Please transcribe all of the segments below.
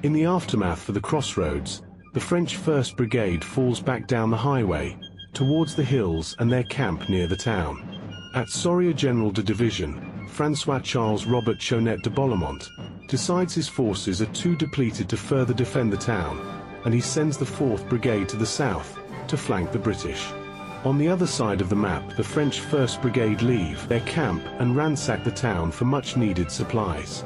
In the aftermath for the crossroads, the French 1st Brigade falls back down the highway, towards the hills and their camp near the town. At Soria, General de Division, François-Charles Robert Chonet de Bollamont, decides his forces are too depleted to further defend the town, and he sends the 4th Brigade to the south, to flank the British. On the other side of the map, the French 1st Brigade leave their camp and ransack the town for much-needed supplies.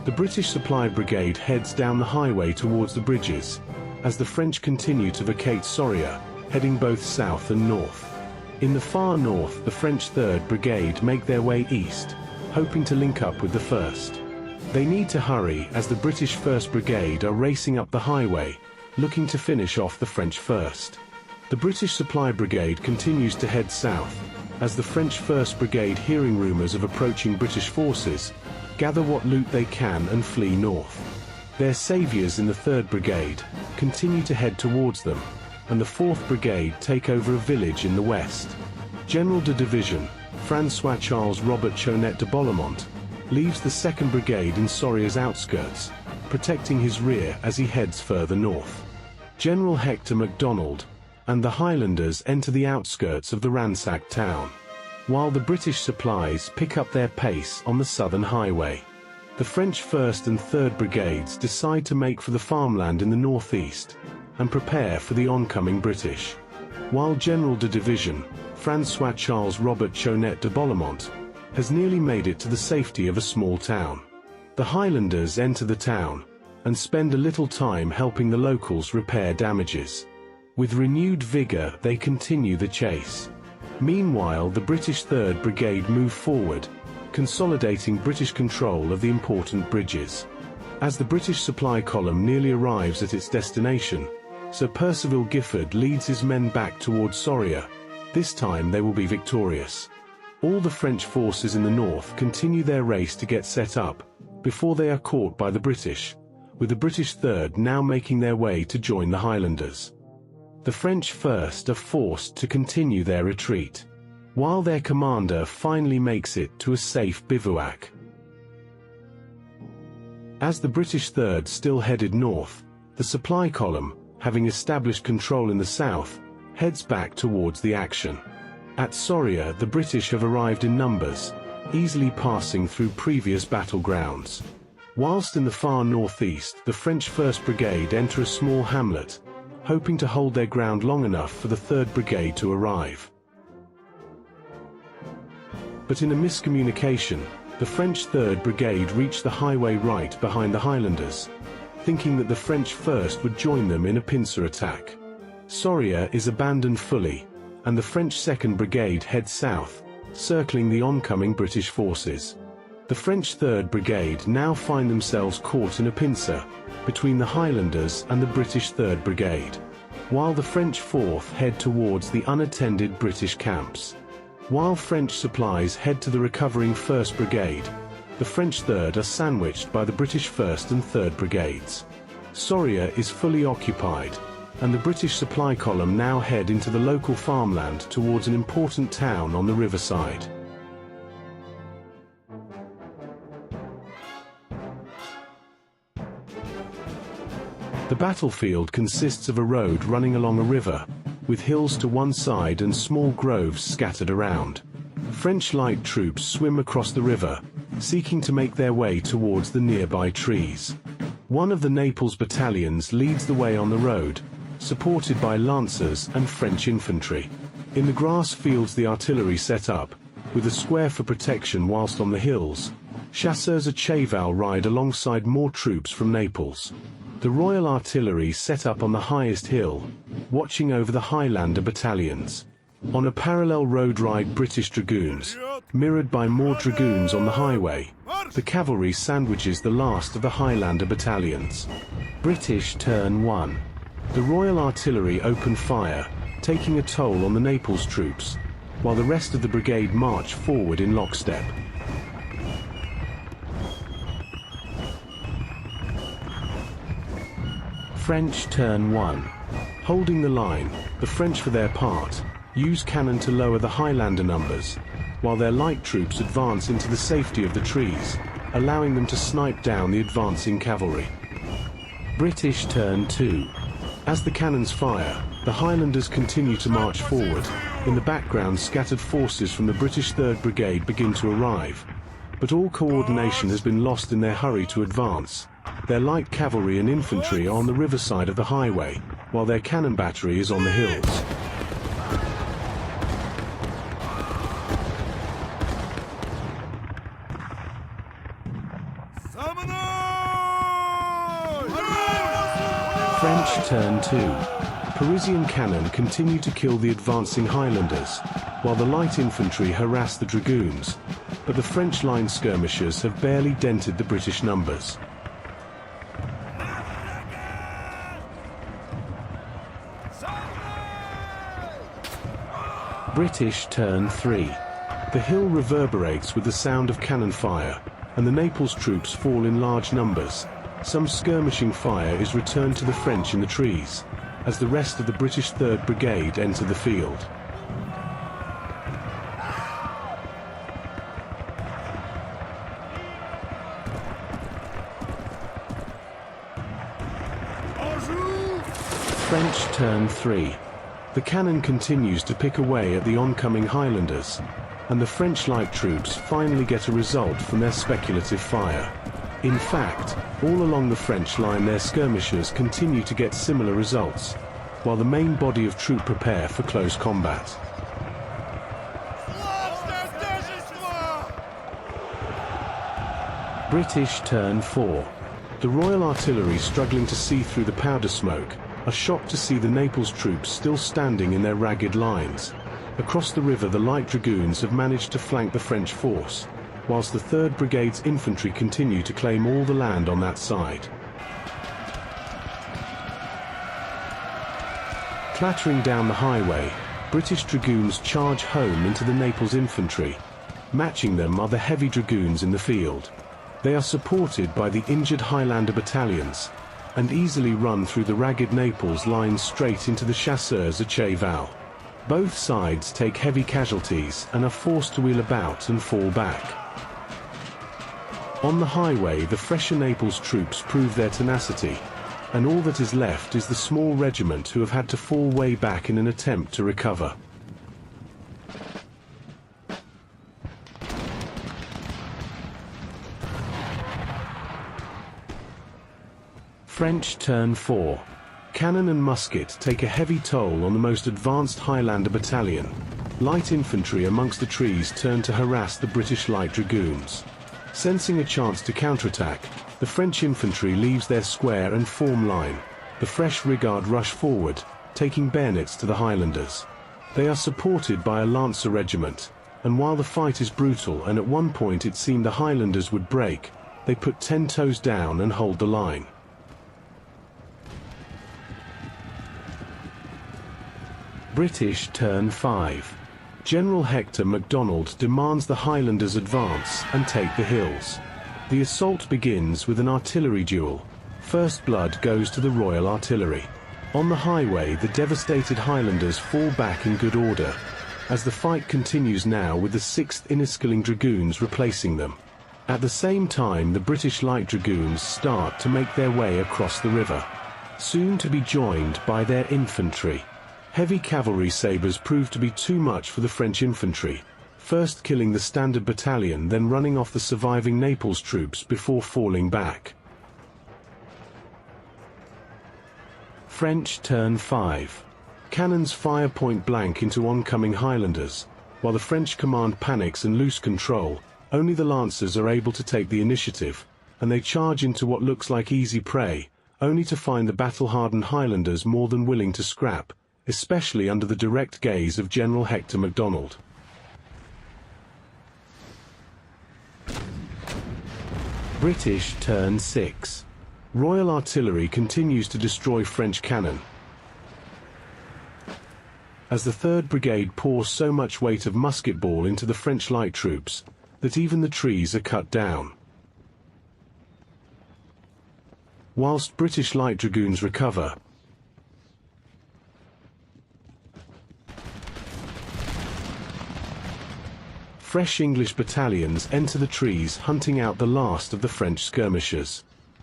The British Supply Brigade heads down the highway towards the bridges, as the French continue to vacate Soria, heading both south and north. In the far north, the French 3rd Brigade make their way east, hoping to link up with the 1st. They need to hurry as the British 1st Brigade are racing up the highway, looking to finish off the French 1st. The British Supply Brigade continues to head south, as the French 1st Brigade, hearing rumours of approaching British forces, gather what loot they can and flee north. Their saviours in the 3rd Brigade continue to head towards them, and the 4th Brigade take over a village in the west. General de Division, François-Charles Robert Chonet de Bollamont, leaves the 2nd Brigade in Soria's outskirts, protecting his rear as he heads further north. General Hector MacDonald and the Highlanders enter the outskirts of the ransacked town, while the British supplies pick up their pace on the southern highway. The French 1st and 3rd Brigades decide to make for the farmland in the northeast, and prepare for the oncoming British. While General de Division, François-Charles Robert Chonet de Bollamont, has nearly made it to the safety of a small town. The Highlanders enter the town, and spend a little time helping the locals repair damages. With renewed vigour they continue the chase. Meanwhile, the British 3rd Brigade move forward, consolidating British control of the important bridges. As the British supply column nearly arrives at its destination, Sir Percival Giffard leads his men back towards Soria. This time they will be victorious. All the French forces in the north continue their race to get set up, before they are caught by the British, with the British 3rd now making their way to join the Highlanders. The French 1st are forced to continue their retreat, while their commander finally makes it to a safe bivouac. As the British 3rd still headed north, the supply column, having established control in the south, heads back towards the action. At Soria, the British have arrived in numbers, easily passing through previous battlegrounds. Whilst in the far northeast, the French 1st Brigade enter a small hamlet, hoping to hold their ground long enough for the 3rd Brigade to arrive. But in a miscommunication, the French 3rd Brigade reach the highway right behind the Highlanders, thinking that the French 1st would join them in a pincer attack. Soria is abandoned fully, and the French 2nd Brigade heads south, circling the oncoming British forces. The French 3rd Brigade now find themselves caught in a pincer, between the Highlanders and the British 3rd Brigade, while the French 4th head towards the unattended British camps. While French supplies head to the recovering 1st Brigade, the French 3rd are sandwiched by the British 1st and 3rd Brigades. Soria is fully occupied, and the British supply column now head into the local farmland towards an important town on the riverside. The battlefield consists of a road running along a river, with hills to one side and small groves scattered around. French light troops swim across the river, seeking to make their way towards the nearby trees. One of the Naples battalions leads the way on the road, supported by lancers and French infantry. In the grass fields the artillery set up, with a square for protection, whilst on the hills, chasseurs à cheval ride alongside more troops from Naples. The Royal Artillery set up on the highest hill, watching over the Highlander battalions. On a parallel road ride British dragoons, mirrored by more dragoons on the highway. The cavalry sandwiches the last of the Highlander battalions. British turn 1. The Royal Artillery open fire, taking a toll on the Naples troops, while the rest of the brigade march forward in lockstep. French turn 1. Holding the line, the French for their part, use cannon to lower the Highlander numbers, while their light troops advance into the safety of the trees, allowing them to snipe down the advancing cavalry. British turn 2. As the cannons fire, the Highlanders continue to march forward. In the background, scattered forces from the British 3rd Brigade begin to arrive. But all coordination has been lost in their hurry to advance. Their light cavalry and infantry are on the riverside of the highway, while their cannon battery is on the hills. French turn 2. Parisian cannon continue to kill the advancing Highlanders, while the light infantry harass the dragoons, but the French line skirmishers have barely dented the British numbers. British turn 3. The hill reverberates with the sound of cannon fire, and the Naples troops fall in large numbers. Some skirmishing fire is returned to the French in the trees, as the rest of the British 3rd Brigade enter the field. French turn 3. The cannon continues to pick away at the oncoming Highlanders, and the French light troops finally get a result from their speculative fire. In fact, all along the French line their skirmishers continue to get similar results, while the main body of troop prepare for close combat. British turn 4. The Royal Artillery, struggling to see through the powder smoke, are shocked to see the Naples troops still standing in their ragged lines. Across the river the light dragoons have managed to flank the French force, whilst the 3rd Brigade's infantry continue to claim all the land on that side. Clattering down the highway, British dragoons charge home into the Naples infantry. Matching them are the heavy dragoons in the field. They are supported by the injured Highlander battalions, and easily run through the ragged Naples lines straight into the chasseurs at Cheval. Both sides take heavy casualties and are forced to wheel about and fall back. On the highway the fresher Naples troops prove their tenacity, and all that is left is the small regiment who have had to fall way back in an attempt to recover. French turn 4. Cannon and musket take a heavy toll on the most advanced Highlander battalion. Light infantry amongst the trees turn to harass the British light dragoons. Sensing a chance to counterattack, the French infantry leaves their square and form line. The fresh brigade rush forward, taking bayonets to the Highlanders. They are supported by a Lancer regiment, and while the fight is brutal and at one point it seemed the Highlanders would break, they put 10 toes down and hold the line. British turn 5. General Hector MacDonald demands the Highlanders advance and take the hills. The assault begins with an artillery duel. First blood goes to the Royal Artillery. On the highway the devastated Highlanders fall back in good order, as the fight continues now with the 6th Inniskilling Dragoons replacing them. At the same time the British Light Dragoons start to make their way across the river, soon to be joined by their infantry. Heavy cavalry sabres prove to be too much for the French infantry, first killing the standard battalion, then running off the surviving Naples troops before falling back. French turn 5. Cannons fire point blank into oncoming Highlanders. While the French command panics and lose control, only the Lancers are able to take the initiative, and they charge into what looks like easy prey, only to find the battle-hardened Highlanders more than willing to scrap, especially under the direct gaze of General Hector MacDonald. British turn 6. Royal Artillery continues to destroy French cannon, as the 3rd Brigade pours so much weight of musket ball into the French light troops that even the trees are cut down. Whilst British light dragoons recover, fresh English battalions enter the trees, hunting out the last of the French skirmishers.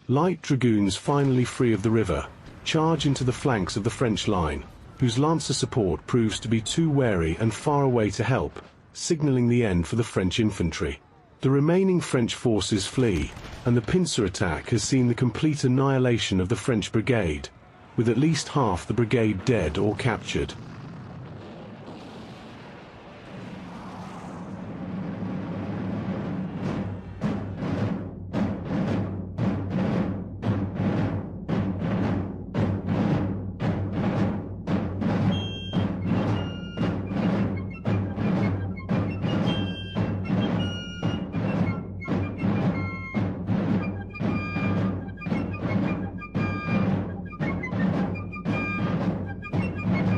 Light dragoons, finally free of the river, charge into the flanks of the French line, whose lancer support proves to be too wary and far away to help, signaling the end for the French infantry. The remaining French forces flee, and the Pincer attack has seen the complete annihilation of the French brigade, with at least half the brigade dead or captured.